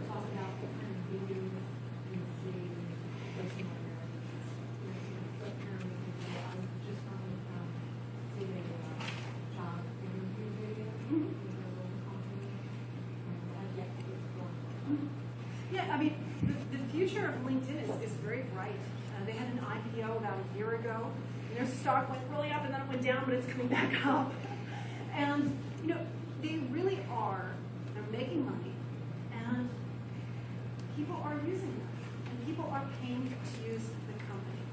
Speaker 9: Talk about what kind of videos you see, placing on there. What kind of video? I'm just from say a job interview video. I've yet to get to one.
Speaker 1: Yeah, I mean, the future of LinkedIn is very bright. They had an IPO about a year ago, and their stock went really up and then it went down, but it's coming back up. And, they really are, they're making money, and people are using them, and people are paying to use the company.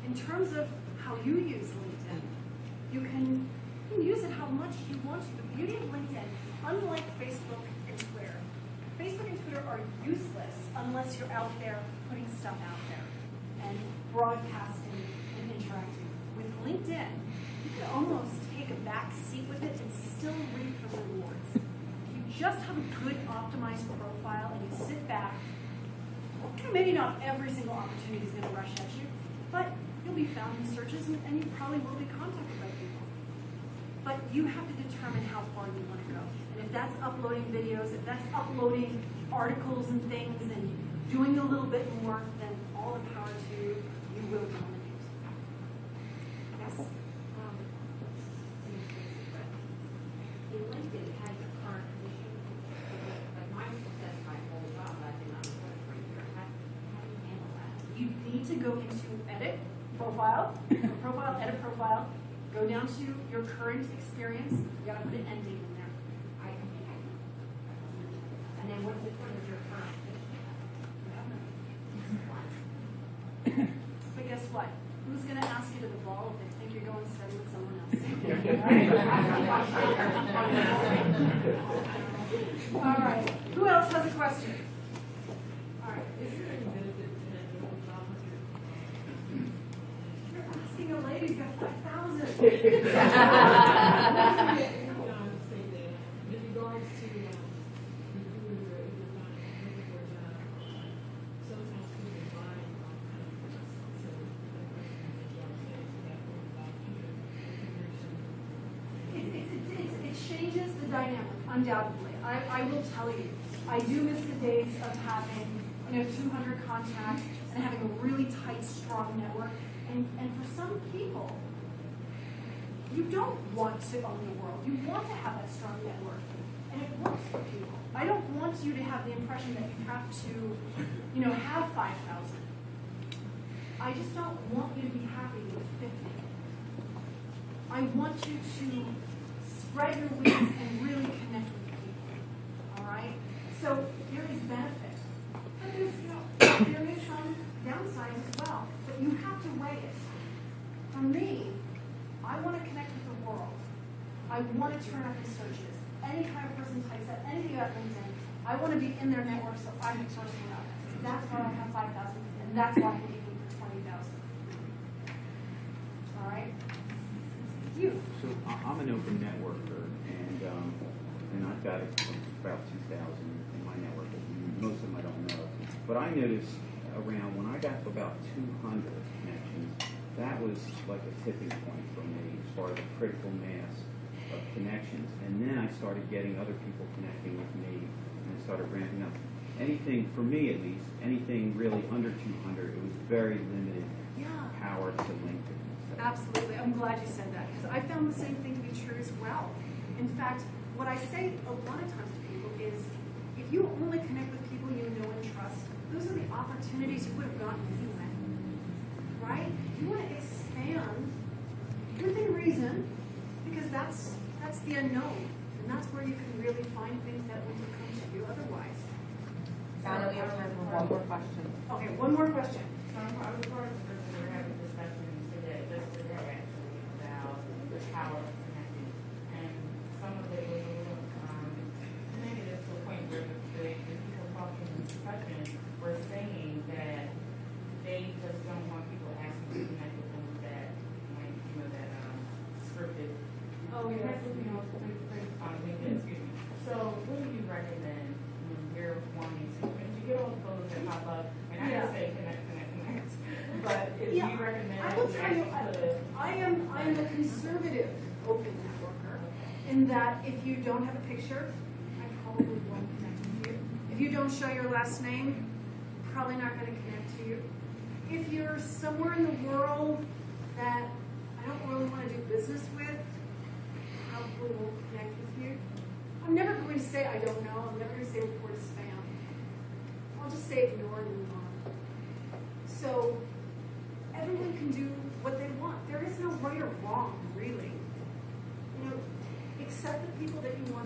Speaker 1: In terms of how you use LinkedIn, you can use it how much you want to. The beauty of LinkedIn, unlike Facebook and Twitter, Facebook and Twitter are useless unless you're out there putting stuff out there and broadcasting and interacting. With LinkedIn, you can almost take a back seat with it and still reap the rewards. If you just have a good optimized profile and you sit back, maybe not every single opportunity is going to rush at you, but you'll be found in searches and you probably will be contacted by people. But you have to determine how far you want to go. And if that's uploading videos, if that's uploading articles and things and doing a little bit more, then all the power to you, you will dominate. Yes?
Speaker 3: In LinkedIn, it has your current position, like my success, my whole job, I've been unemployed for a year. How do you handle that?
Speaker 1: You need to go into edit profile, edit profile, go down to your current experience. You gotta put an end date in there.
Speaker 3: And then what's the point of your current position?
Speaker 1: But guess what? Who's going to ask you to the ball if they think you're going steady with someone else? All right. Who else has a question? All right.
Speaker 9: Is there any benefit to having a job market?
Speaker 1: You're asking a lady who's got 5,000.
Speaker 9: Say that with regards to recruiters or either looking for a job, sometimes people find kind of so
Speaker 1: It changes the dynamic, undoubtedly. I will tell you, I do miss the days of having 200 contacts and having a really tight, strong network. And for some people, you don't want to own the world. You want to have that strong network. And it works for people. I don't want you to have the impression that you have to, have 5,000. I just don't want you to be happy with 50. I want you to spread your wings and really connect with people. All right? So there is benefit. But there's, there is some downsides as well. But you have to weigh it. For me, I want to connect with the world. I want to turn up in searches. Any kind of person types out anything about LinkedIn, I want to be in their network so I'm the first one up. That's why I have 5,000, and that's why I'm looking for 20,000. All right? You.
Speaker 10: So I'm an open networker, and I've got about 2,000 in my network. Most of them I don't know. But I noticed around when I got to about 200 connections, that was like a tipping point for me as far as a critical mass of connections. And then I started getting other people connecting with me, and I started ramping up. Anything, for me at least, anything really under 200, it was very limited power to LinkedIn.
Speaker 1: Absolutely. I'm glad you said that because I found the same thing to be true as well. In fact, what I say a lot of times to people is if you only connect with people you know and trust, those are the opportunities you would have gotten anyway. Right? You want to expand within reason because that's the unknown. And that's where you can really find things that wouldn't come to you otherwise.
Speaker 5: Donna, we have time for one more question.
Speaker 1: Okay, one more question.
Speaker 9: So I was part of the person we were having a discussion just today actually, about the power of connecting. And some of it was a little negative to the point where the people talking in the discussion were saying that they just don't want people asking to connect with them with that, like, that scripted.
Speaker 1: Oh, yes.
Speaker 9: On LinkedIn, excuse me. So what do you recommend when you're wanting to, when you get all the photos that pop up, and I just say connect, but if you recommend
Speaker 1: I will tell you, I am a conservative open networker in that if you don't have a picture, I probably won't connect with you. If you don't show your last name, probably not going to connect to you. If you're somewhere in the world that I don't really want to do business with, probably won't connect with you. I'm never going to say I don't know. I'm never going to say report as spam. I'll just say ignore and move on. So everyone can do what they want. There is no right or wrong, really. Accept the people that you want